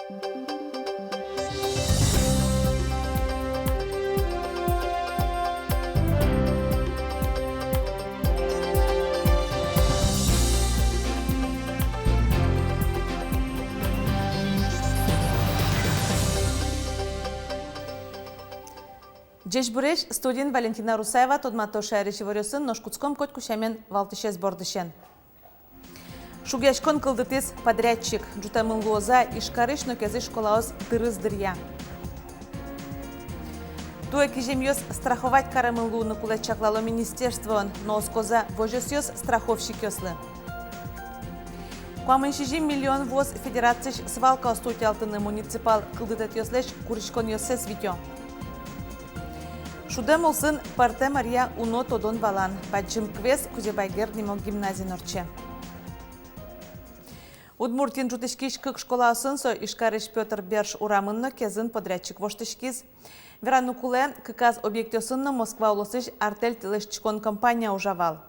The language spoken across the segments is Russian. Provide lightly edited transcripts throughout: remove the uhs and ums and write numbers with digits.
Джеш Буреш, студент Валентина Русаева, тодмато шайриши варёсын, но шкутском кот кушамен валтышес бордышен. Шугяшкон кылдытес подрядчик, джутамын лоза, ишкарыш, но кезы школаоз тырыз дырья. Туэ кижемьёс страховать карамын луны кулет чаклало министерство, но оскоза вожесёс страховщик ёслы. Куамыншижим миллион воз федерациш свалка остути алтыны муниципал кылдытет ёслеш куришкон ёсес витё. Шудем олсын парте Мария Уно тодон балан, баджим квес Кузебайгер немок гимназий норче. Удмуртин жутышкиш кык школа осынсо ишкарыш Петр Берш урамынно кезын подрядчик воштышкиз. Верану куле кыказ объектосынно Москва улысыш артель тылышчкон компания ужавал.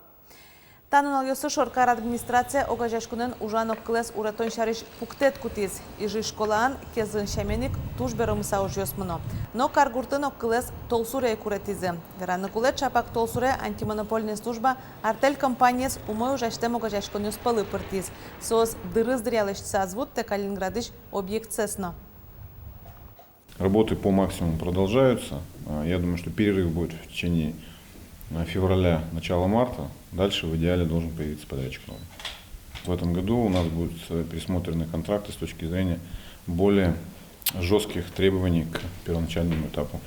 Танын алёсы шоркар администрация огажашкунын ужанок клес уратон шариш пуктет кутиз. Ижи школаан кезын шаменик туш беромыса ужёсмыно. Но каргуртынок клес толсуре куретизе. Вераны куле чапак толсуре антимонопольная служба артель компаниес умой ужаштем огажашкунёс палы пыртиз. Соз дырыз дырялышца звут те Калининградыш объект сесно. Работы по максимуму продолжаются. Я думаю, что перерыв будет в течение февраля, начала марта. Дальше в идеале должен появиться подрядчик новый. В этом году у нас будут пересмотрены контракты с точки зрения более жестких требований к первоначальному этапу.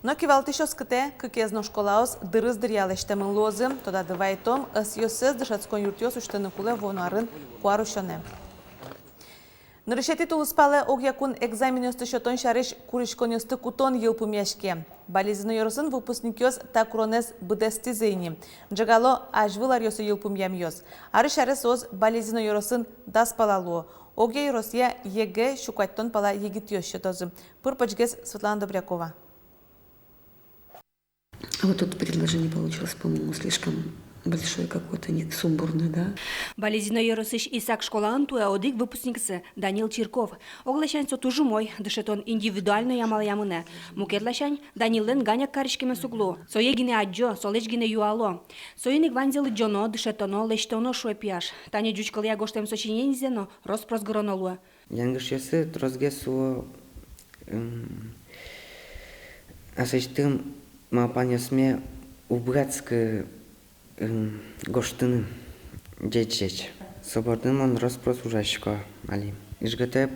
Но кивалтышос кыте, кыкезно школаос дырыз дырялыштемын лозы, тода дывайтом ысьёсыз дышацкон юртёс уштыны куле вонарын куарушоне. Нырышети тулыспале огякун экзамен ёсты шотон шариш куришкон ёсты кутон йылпу мешке. Болезненно ёрысын выпускникёс такронес быдестизейни. Джагало ажвылар ёсы йылпум ям ёс. Ары шарис оз болезненно ёрысын даспалалуо. Огя и Россия ЕГЭ щукаттон пала егит ёс шотозы. Пырпачгес Светлана Добрякова. А вот тут предложение получилось, по-моему, слишком большое какое-то, не сумбурное, да? Болезненно ёрысыш Исаак школаан туя одик выпускниксы Данил Чирков. Оглашань сотужу мой, дышетон индивидуально ямал ямыне. Мукетлашань Данилен ганяк каришкеме суглу. Соегине аджо, солечгине юало. Союник ванзелы джоно, дышетоно, лештоно шуэпияш. Таня джучкал я гоштем сочиненизено, роспросгоронолуа. Янгыш ясы трозгесу асыштым мапанесме убрацкы гоштыны джеч. Собордым он роспрос ужашко, али. Ижгате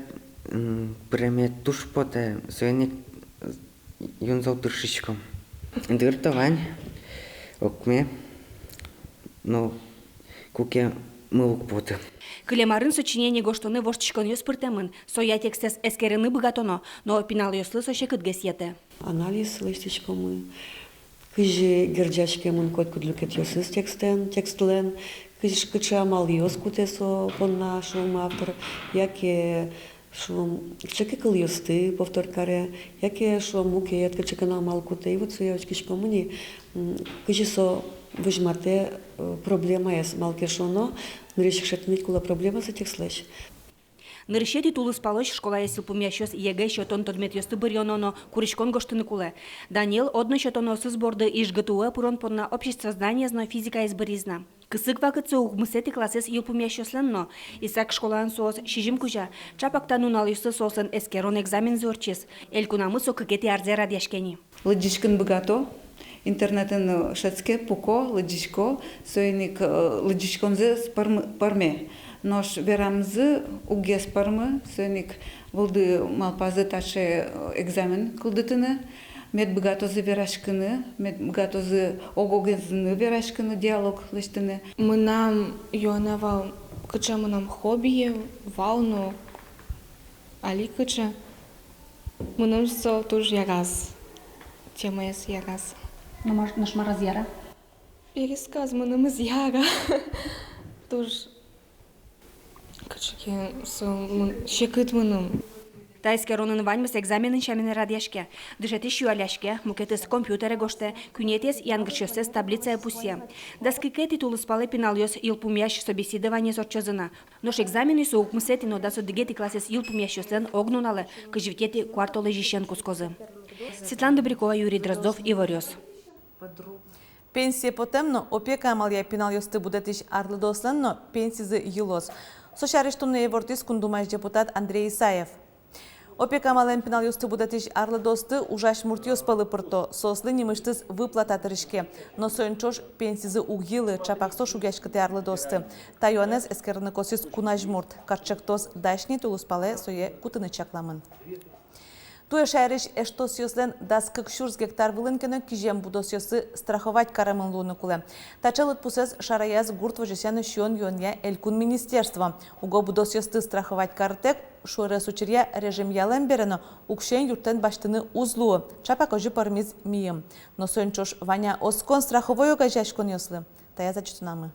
премет тушпоте, союник юнзал дыршичком. Дыртовань, окме, но куке мылук поты. Кылемарын сочинение гоштоны воштичкон ёс пыртемын, соя текстес эскерыны быгатоно, но пинал ёслы соще кытгесьете. Анализ листичко мы. Кыжи герджачке мын кот кудлюкет ёсыз текстлен, кыжи кыча амал ёс кутесо понна шум автор, яке шум чеки кыл ёсты повторкаре, яке шум мукеет кыча амал куте. И вот соявочкичко мыни кыжи со выжмате проблема яс малкешоно, нырещик шатмит кула проблема за текстлеш. Нырышети тулыс палош школа есил пумящос ЕГЭ шотон тодмет ёсты бырьононо куришкон гоштыны куле. Данил одно шотон осыз борды иш ГТУ пурон понна общество знания зно физика избыризна. Кысык вакытсы угмысети классес ил пумящосленно. Исак школан соос шижим кужа. Чапактан унал ёсты соосын эскерон экзамен зорчес. Элькунамы со кыкети арзе радяшкени. Лыджишкын быгато. Интернетен шецке пуко, лыджишко, союник лыджишконзы парме. Нож верамзы угес пармы, союник волды малпазы таше экзамен кылдытыны, мед быгатозы верашкыны, мед быгатозы огогезыны верашкыны диалог лыштыны. Мынам йонавал кыча мынам хоббие, валну, али кыча. Мынам со туж ягаз, тема ес ягаз. Ну, может, наш маразьяра? Пересказ мынам из яга. Туж кычаке со щекыт мынам. Тайске ронын ваньмыс экзаменын шамин радяшке. Дышети шуаляшке, мукетес компьютере гоште, кюнетес янгршёсес таблица пусе. Даскикети тулуспалы пиналёс илпумяш собеседование сорчозына. Нош экзамены соукмысети но дасо дегети классес илпумяшёсен огнуналы, кыжвитети квартолы жишен кускозы. Светлана Добрякова, Юрий Дроздов, Иворёс. Пенсия потемно, опека амалия пинал ёсты будетиш арлыдосленно, пенсизы йылос. Сошарештунны евортис кундумаш депутат Андрей Исаев. Опека амален пинал ёсты будетиш арлыдосты ужаш муртиос палы пырто, сослы немыштыз выплата тырышке. Но соенчош пенсизы угилы, чапаксо шугяшкыты арлыдосты. Тайонез эскерны косис кунаж мурт, карчактос дашни тулуспале сое кутыны чакламын. Туе шайрыш эштосиослен дас 40 гектар вылынкені кижем будосиосы страховать карамын луны куле. Тачалыт пусес шараяз гурт вожесяны шион юнья элькун министерство. Уго будосиосты страховать картек шуре сучерья режим ялен берено укшен юртен баштыны узлу. Чапа кожи пармиз мием. Но соенчош Ваня оскон страховой огажашкон ёслы. Тая зачтунамы.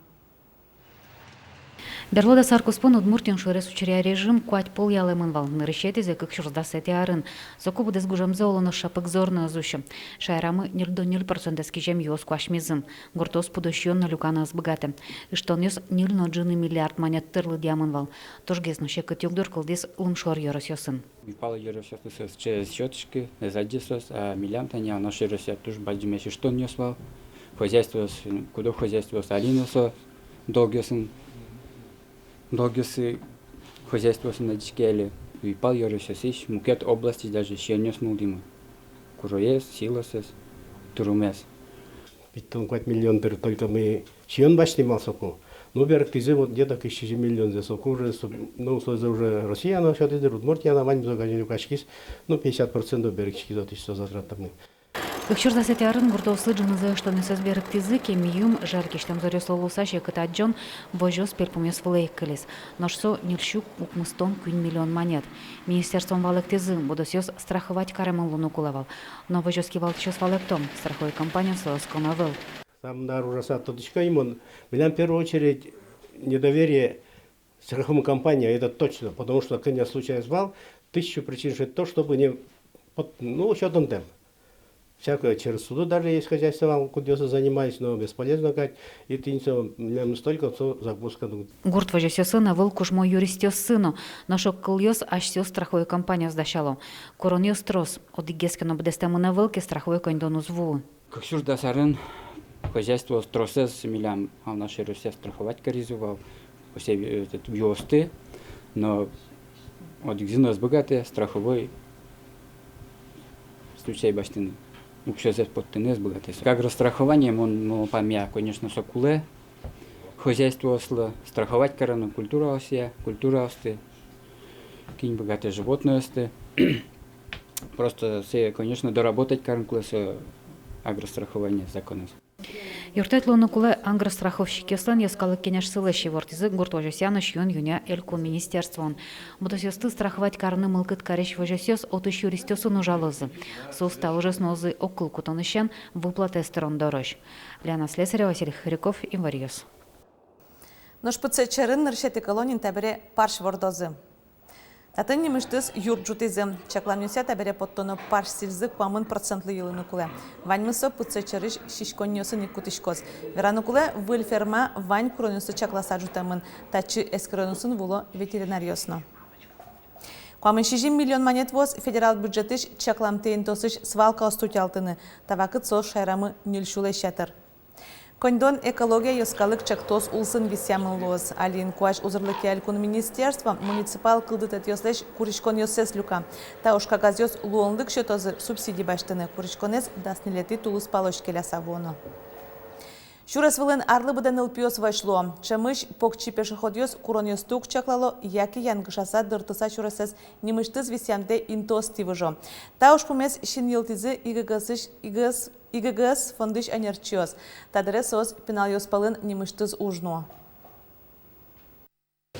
Берлода саркуспон удмуртин шуре сучеря режим куать пол ялемын вал. Нырышети за как шурдасети арын. Соку будес гужам золоно шапык зорно зуща. Шайрамы 0,0% скижем йос куашмизын. Гуртос пудощен на люкана сбогате. Иштон йос 0,1 миллиард манят тырлы диамын вал. Тожгезно шекат югдор кылдес лымшор йорос йосын. Випало йорос йос через счетчики, задисос, а миллианта не, но шерос я тоже бальдимеши что не свал. Хозяйство, куда хозяйство салиносо, долгосын. Долгосы хозяйство на дичкеле. Випал йорососиш, мукет области даже щенёс мулдимы. Куроес, силосес, турумес. 5 миллион только мы чьон башни малсоку. Ну, берег тизе вот где-то 1000 миллион за соку уже, ну, уже Россия, но сейчас идет Удмуртия, она вань загажению кашкис, ну, 50% берег чкизо тысяча затратами. Кыкшур засети арын гурто услыджаны за что не созберек тизыки миюм жаркиштем зарёсло лусаши кытаджон божос перпумес влейкалис. Ношсо нирщук укмыстон 1 миллион монет. Министерством валек тизы будосёс страховать каремын луну кулавал. Но божоски валкишос валектом страховой компания сосконовыл. Там наружаса тодочка имон. Меня в первую очередь недоверие страховой компании, это точно, потому что, когда я случайно звал, 1000 причин, что то, чтобы не, ну, что там тем. Всякое через суду даже есть хозяйство, куда я занимаюсь, но бесполезно говорить. И ты не столько, что запуска. Гурт вожесё сына выл кушмо юристёс сыну, но шок кыльёс аж сё страховой компания сдащало. Коронёс трос, от игескено бдестему на вылке страховой кондону зву. Как сюда сарен, хозяйство стросес милям, а наши Россия страховать коризовал, все юсты, но от гзинос богатые страховой случай баштины. Ukщо здесь подтянес богатый. Как расстрахование, он помя, конечно, сокуле, хозяйство осло, страховать карану, культура осия, культура осты, кинь богатые животные осты. Просто все, конечно, доработать каран класса агрострахования законов. Юртет луну куле ангростраховщики слан яскалы кенеш сылыщи вортизы гурт вожесяны шьон юня элькун министерствон. Будосёсты страховать карны мылкыт карещ вожесёс от ищу ристёсыну жалозы. Суста ужаснозы окыл кутонышен выплаты сторон дорож. Ляна Слесарева, Василий Хряков, Иворьёс. Нож пыце чарын ныршети колонин табере парш вордозы. Татын немыштыз юрт жутизы. Чакламнюся табере подтоны парш сильзы куамын процентлы йылыны куле. Ваньмысо пыце чарыш шишконьосы никутышкоз. Верану куле выль ферма вань куронюсы чакласа жутамын. Тачы эскронусын вуло ветеринарьосно. Куамын 60 миллион монет воз федерал бюджетыш чакламтейн тосыш свалка остутялтыны. Тавакыт со шайрамы нюльшуле шатыр. Кондон экология ёскалык чактос улсын висямын лоз. Алин куаш узырлыки алькун министерства муниципал кылдытет ёслеш куришкон ёсес люка. Та ушка газёс луонлык шетозы субсидий баштыны. Куришконес даснилети тулус палош келяса воно. Шурес вылын арлы быдан ылпиос вашло. Чамыш покчи пешеход ёс курон ёстук чаклало, яки янгышаса дыртыса шуресес немыштыз висямде интос тивыжо. Та уж пумес шин йылтизы иггс фондыш анерчиос. Тадересос пенал ёспалын немыштыз ужно.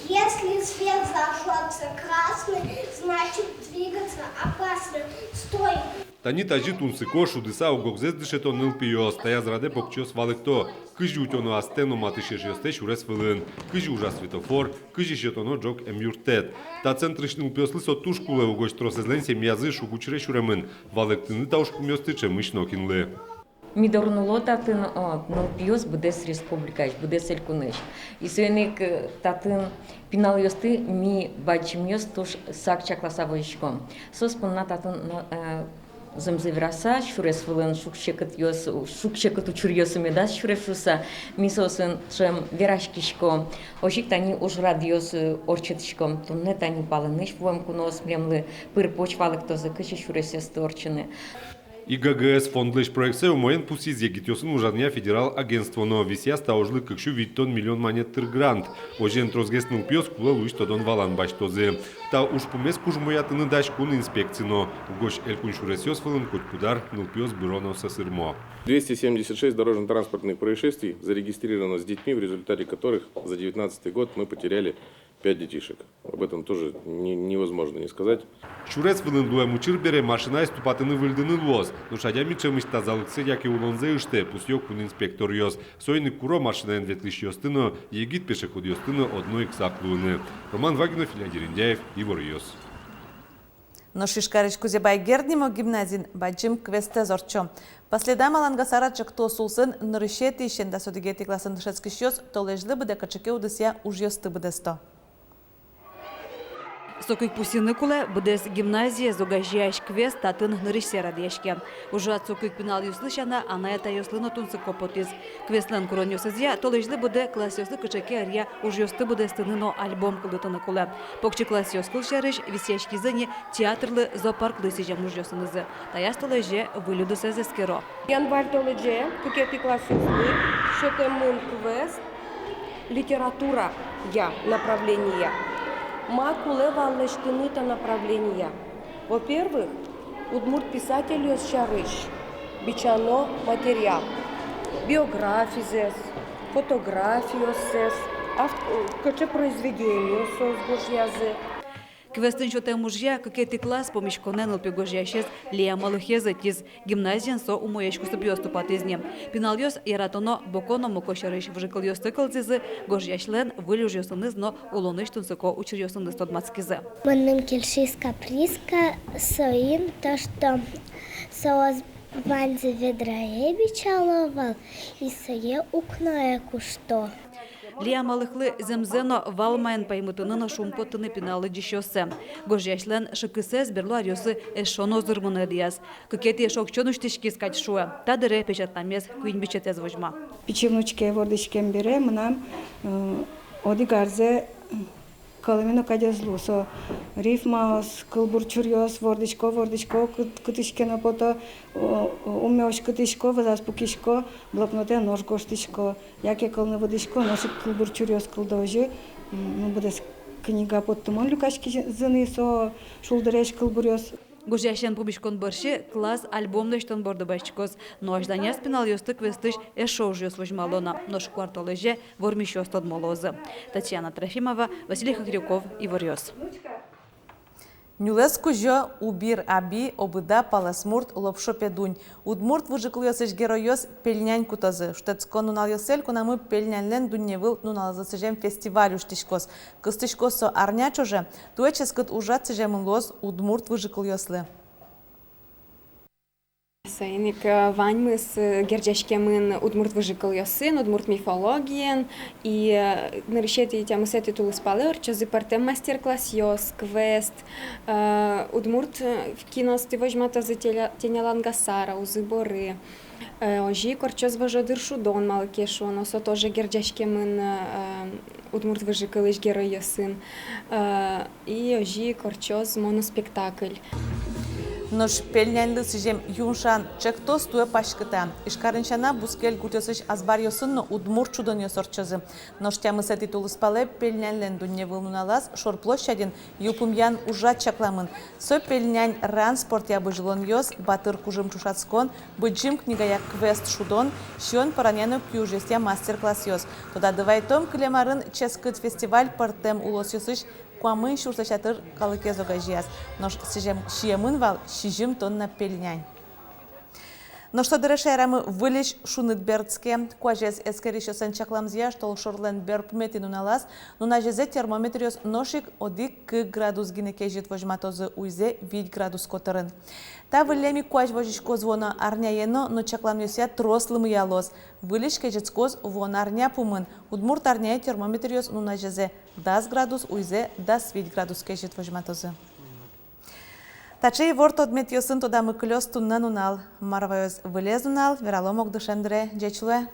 Если свет зажжется красный, значит двигаться опасно. Стой! Тани тажи тунсыко шудыса угокзес дышето нылпиос, тая зраде покчос валыкто. Кыжи утёно астено матышешёсте шурес вылын. Кыжи ужа светофор, кыжи шетоно джок эмюртет. Та центрыш нылпиослы сотушкуле угоч тросезлен семьязы шугучре шуремын. Валыктыны таушкумёсты чемышно кинлы. Мидорнуло татын нылпиос будес республикаш, будес элькунеш. И сөйнек татын пиналиосты ми бачимьос туш сакча классовойшком. Соспонна татын замзевраса шурес вылын шукшекыт учурьёсы медас шуресуса мисосын шем верашкишко. Ожик тани уж радиос орчетышком. Тунне тани палыныш вом кунос мремлы пыр почвалык тозы кыши шуресесты орчыны. И ГГС фондлыш проекция умоен пусиз егитёсын ужарния федерал агентство, но висия стаужлы кыкшу виттон миллион монеттыр грант. Ожен трозгес нылпиос кула луиш тодон валан баштозы. Та уж помес кужмоятыны даш кун инспекцино. Угош элькун шуресёс фылын кудар нылпиос бюроно сосырмо. 276 дорожно-транспортных происшествий зарегистрировано с детьми, в результате которых за 2019 год мы потеряли 5 детишек. Об этом тоже невозможно не сказать. Шурес вылын дуя мучирбере машина ступатыны выльдыны лос. Но шадями чемыш тазалыксы яки улонзе ыште пусьёк кун инспектор йос. Сойны куро машина энветлиш йостыно, егит пешеход йостыно одной ксаклуны. Роман Вагинов, Илья Дерендяев, Ивор Йос. Но шишкарич кузебай герднимо гимназин баджим квесте зорчо. Последам алангасара чакто сулсын нырышети ишен да содигети класын дышецкий йос, толежлы буде качаке удысия уж йосты буде сто. Сокик пусины куле будес гимназия зогажияш квест татын нырышсера дешке. Уже от сокик пинал юслышана, ана это юслыно тунсы копотиз. Квестлен курон юсызия, толежлы буде класс юслы качаке ария уж йосты буде стыныно альбом кылдытыны куле. Покчи класс юскул шарыш висяшки зыни театрлы зоопарк лысижам уж йосынызы. Таяс толеже вылюды сезескеро. Январь толеже, кукети класс юслы, шетемын квест, литература я направление. Макуле валлештыныта направления. Во-первых, удмурт писатель шарыш, бичано материал, биографизес, фотографиосес, каче произведение созгожьязы. Квестын шоте мужья, какой-то класс помещ конен лпегожьящез лия малыхезатиз гимназиан со умоечку субьёсту патизнем. Пиналёс яратоно боконо мокошарыш вжикал ёсты калцизы, гожьяшлен вылюж ёсыныз, но улоныш тунсыко учир ёсыныз тодмацкизы. Мыным кельшиска приска соин то, что соос ванзе ведрае бичаловал и сое укное кушто. Лия малыхлы земзено валмайн паймытынына шумпотыны пиналы дишёсы. Гожьяшлен шыкысыз берлу арёсы эшоно зырмыны дияз. Кыкети шокчон уштишки скать шуэ. Тадыре печатламез куин бичетез вожма. Печевнучке вордышкен бере, мынам оди гарзе калымино кадезлу. Со рифмаос, кылбурчурьос, вордышко, кытышкено пото, умеош кытышко, вазас пукишко, блокноте нож гоштышко. Яке кылны водышко, ношик кылбурчурьос кылдожи. Будес книга поттумон люкашки зыны со шулдыреш кылбурьос. Гожьящен пубишкон бърши класс альбомныштон борды башчикос. Нож даня спинал ёсты квестыш эшо уж ёс вожмалона. Нож кварталыже вормищёс тодмолозы. Татьяна Трофимова, Василий Хакрюков, Ивор Йос. Нюлеску жо убир аби обыда паласмурт лопшо педунь. Удмурт выжикл ёсыш геройос пельнянь кутазы. Штецко нунал ёсель кунамы пельнянлен дунневыл нунал засыжем фестиваль уштишкос. Кыстышкосо арнячо же, туэческыт ужат сыжем лоз удмурт выжикл ёслы. Сайник ваньмы с герджашкемын удмурт выжикал ёсын, удмурт мифологиен и на решете тя мысет и тулы спалыр, чозы партем мастер-класс ёс, квест, удмурт в кино стывожмата за тенялангасара, узы боры. Ожи корчоз вожодыр шудон малыкешу, но со тоже герджашкемын удмурт выжикал иш герой ёсын. И ожи корчоз моноспектакль. Нож пельнянлы сыжем юншан чекто стуя пашкыта. Ишкарыншана бускел гутёсыш азбар ёсынно удмурт чудон ёсорчозы. Нож тямы сети тулыспале пельнянлен дунне вылнуналас шор площадин юпумян ужат чакламын. Со пельнянь ран спорт ябы жилон ёс, батыр кужым чушацкон, быджим книгая квест шудон, шион параняну кюжестя мастер-класс ёс. Тода давай том клемарын ческыт фестиваль партем улос ёсыш куамын шурсачатыр калыкезога жияз. Нош шиемын вал шижим тонна пельнянь. Но что дырешерамы вылечь шунытбердске, куажез эскерищосын чакламзия, что шорлен берп метину налаз, но на жезе термометриос ношик одик к градус гинекежит вожматозы уйзе 5 градус котырын. Та вылеми куаж вожичко звона арняено, но чакламнюся трослым ялос. Вылечь кежецкоз вон арня пумын, удмурт арняе термометриос ну на жезе 10 градус уйзе 5 градус кежит вожматозы. Тачей ворт одмет йосын тода мыклёс туннан унал, марвайоз вылез унал, вераломок душендре, джечлуэ.